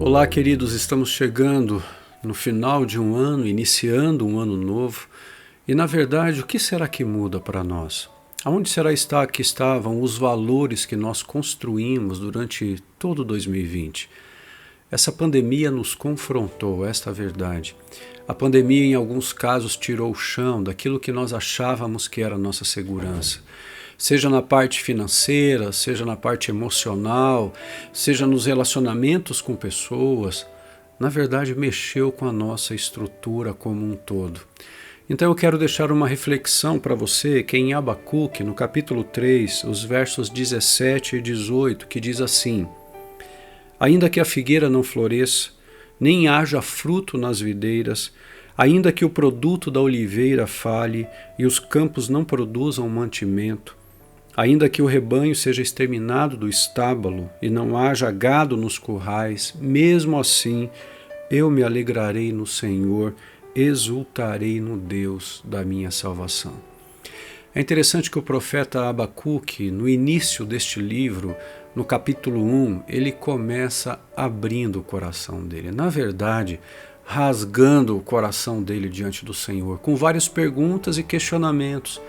Olá, queridos, estamos chegando no final de um ano, iniciando um ano novo. E, na verdade, o que será que muda para nós? Aonde será que estavam os valores que nós construímos durante todo 2020? Essa pandemia nos confrontou, esta é a verdade. A pandemia, em alguns casos, tirou o chão daquilo que nós achávamos que era a nossa segurança. Seja na parte financeira, seja na parte emocional, seja nos relacionamentos com pessoas, na verdade mexeu com a nossa estrutura como um todo. Então eu quero deixar uma reflexão para você que é em Abacuque, no capítulo 3, os versos 17 e 18, que diz assim: Ainda que a figueira não floresça, nem haja fruto nas videiras, ainda que o produto da oliveira falhe e os campos não produzam mantimento, ainda que o rebanho seja exterminado do estábulo e não haja gado nos currais, mesmo assim eu me alegrarei no Senhor, exultarei no Deus da minha salvação. É interessante que o profeta Abacuque, no início deste livro, no capítulo 1, ele começa abrindo o coração dele. Na verdade, rasgando o coração dele diante do Senhor, com várias perguntas e questionamentos.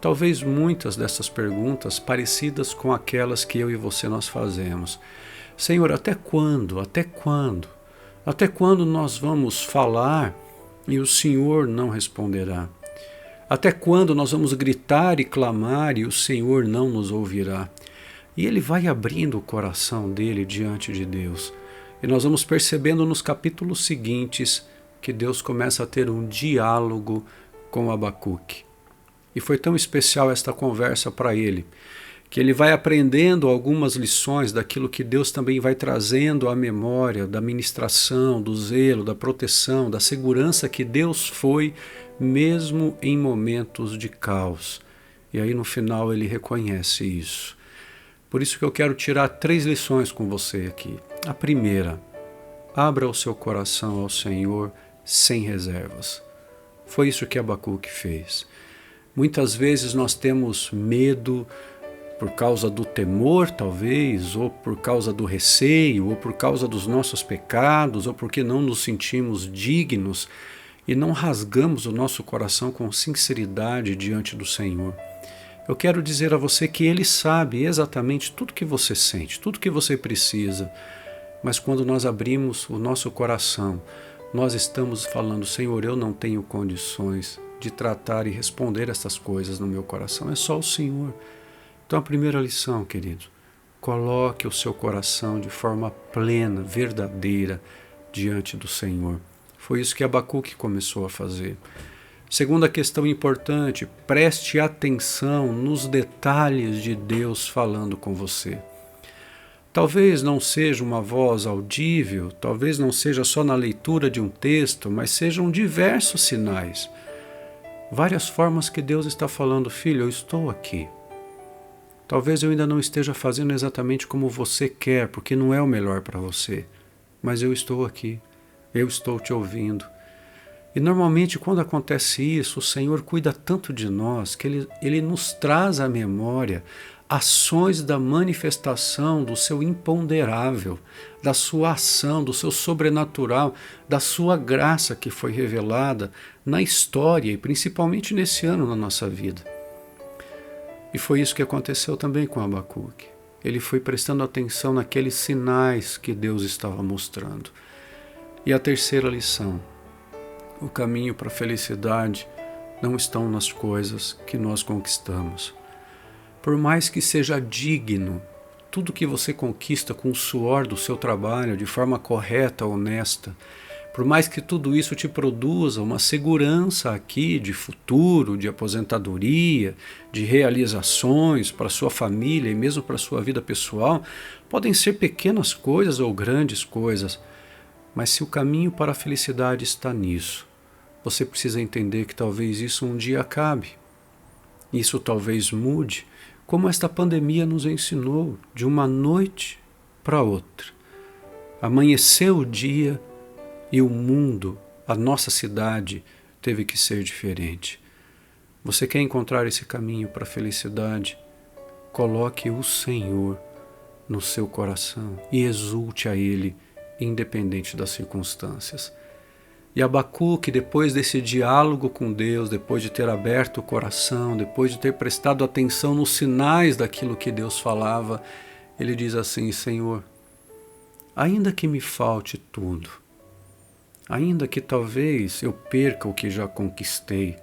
Talvez muitas dessas perguntas parecidas com aquelas que eu e você nós fazemos. Senhor, até quando? Até quando? Até quando nós vamos falar e o Senhor não responderá? Até quando nós vamos gritar e clamar e o Senhor não nos ouvirá? E ele vai abrindo o coração dele diante de Deus. E nós vamos percebendo nos capítulos seguintes que Deus começa a ter um diálogo com Abacuque. E foi tão especial esta conversa para ele, que ele vai aprendendo algumas lições daquilo que Deus também vai trazendo à memória, da ministração, do zelo, da proteção, da segurança que Deus foi, mesmo em momentos de caos. E aí no final ele reconhece isso. Por isso que eu quero tirar 3 lições com você aqui. A primeira, abra o seu coração ao Senhor sem reservas. Foi isso que Abacuque fez. Muitas vezes nós temos medo por causa do temor, talvez, ou por causa do receio, ou por causa dos nossos pecados, ou porque não nos sentimos dignos e não rasgamos o nosso coração com sinceridade diante do Senhor. Eu quero dizer a você que Ele sabe exatamente tudo que você sente, tudo que você precisa, mas quando nós abrimos o nosso coração, nós estamos falando: Senhor, eu não tenho condições de tratar e responder essas coisas no meu coração, é só o Senhor. Então a primeira lição, querido, coloque o seu coração de forma plena, verdadeira, diante do Senhor. Foi isso que Abacuque começou a fazer. Segunda questão importante, preste atenção nos detalhes de Deus falando com você. Talvez não seja uma voz audível, talvez não seja só na leitura de um texto, mas sejam diversos sinais. Várias formas que Deus está falando: filho, eu estou aqui. Talvez eu ainda não esteja fazendo exatamente como você quer, porque não é o melhor para você, mas eu estou aqui, eu estou te ouvindo. E normalmente quando acontece isso, o Senhor cuida tanto de nós que Ele nos traz à memória ações da manifestação do seu imponderável, da sua ação, do seu sobrenatural, da sua graça que foi revelada na história e principalmente nesse ano na nossa vida. E foi isso que aconteceu também com Abacuque. Ele foi prestando atenção naqueles sinais que Deus estava mostrando. E a terceira lição: o caminho para a felicidade não estão nas coisas que nós conquistamos. Por mais que seja digno, tudo que você conquista com o suor do seu trabalho, de forma correta, honesta, por mais que tudo isso te produza uma segurança aqui de futuro, de aposentadoria, de realizações para sua família e mesmo para sua vida pessoal, podem ser pequenas coisas ou grandes coisas, mas se o caminho para a felicidade está nisso, você precisa entender que talvez isso um dia acabe. Isso talvez mude, como esta pandemia nos ensinou, de uma noite para outra. Amanheceu o dia e o mundo, a nossa cidade, teve que ser diferente. Você quer encontrar esse caminho para a felicidade? Coloque o Senhor no seu coração e exulte a Ele independente das circunstâncias. E Abacuque, depois desse diálogo com Deus, depois de ter aberto o coração, depois de ter prestado atenção nos sinais daquilo que Deus falava, ele diz assim: Senhor, ainda que me falte tudo, ainda que talvez eu perca o que já conquistei,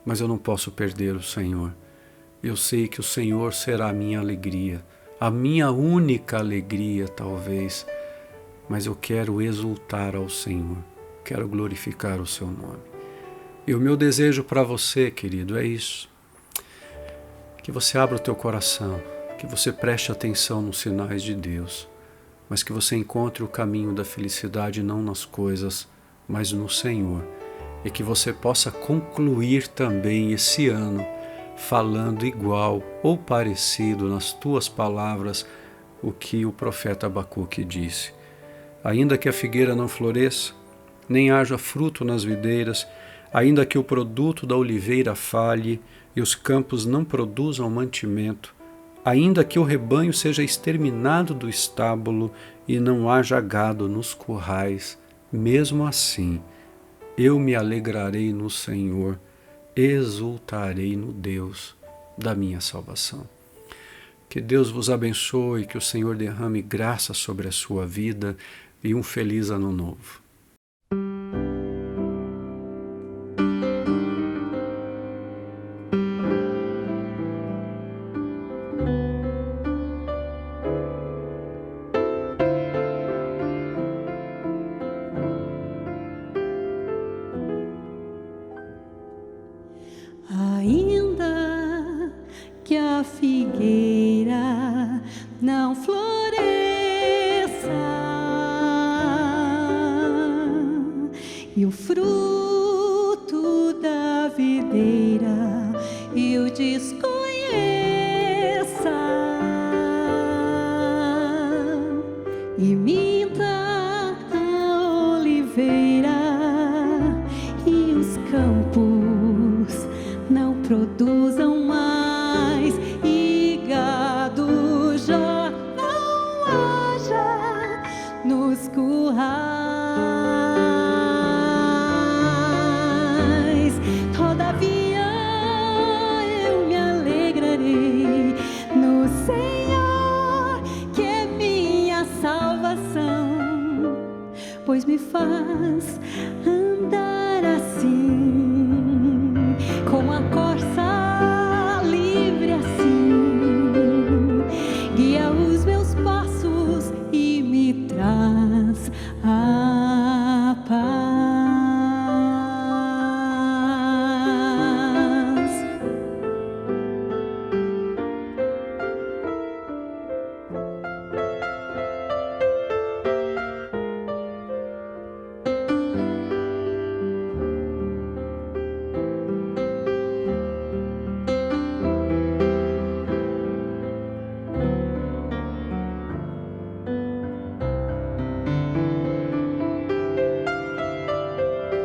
mas eu não posso perder o Senhor. Eu sei que o Senhor será a minha alegria, a minha única alegria talvez, mas eu quero exultar ao Senhor, quero glorificar o seu nome. E o meu desejo para você, querido, é isso: que você abra o teu coração, que você preste atenção nos sinais de Deus, mas que você encontre o caminho da felicidade não nas coisas, mas no Senhor, e que você possa concluir também esse ano falando igual ou parecido nas tuas palavras o que o profeta Abacuque disse. Ainda que a figueira não floresça, nem haja fruto nas videiras, ainda que o produto da oliveira falhe e os campos não produzam mantimento, ainda que o rebanho seja exterminado do estábulo e não haja gado nos currais, mesmo assim eu me alegrarei no Senhor, exultarei no Deus da minha salvação. Que Deus vos abençoe, que o Senhor derrame graça sobre a sua vida e um feliz ano novo. Ainda que a figueira não floresça e o fruto da videira eu desconheça, e minta a oliveira e os campos não produzam mais, e gado já não haja nos currais. Todavia eu me alegrarei no Senhor, que é minha salvação, pois me faz andar assim, como a corça livre assim, guia os meus passos e me traz a paz.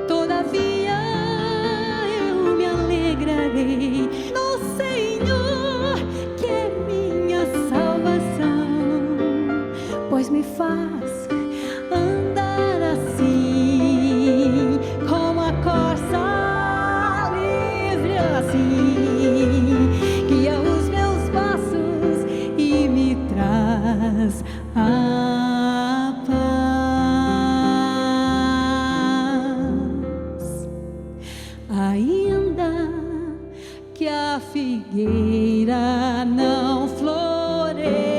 Todavia eu me alegrarei no Senhor, que é minha salvação, pois me faz andar assim, como a corça livre assim, guia os meus passos e me traz a paz. Ainda que a figueira não floresça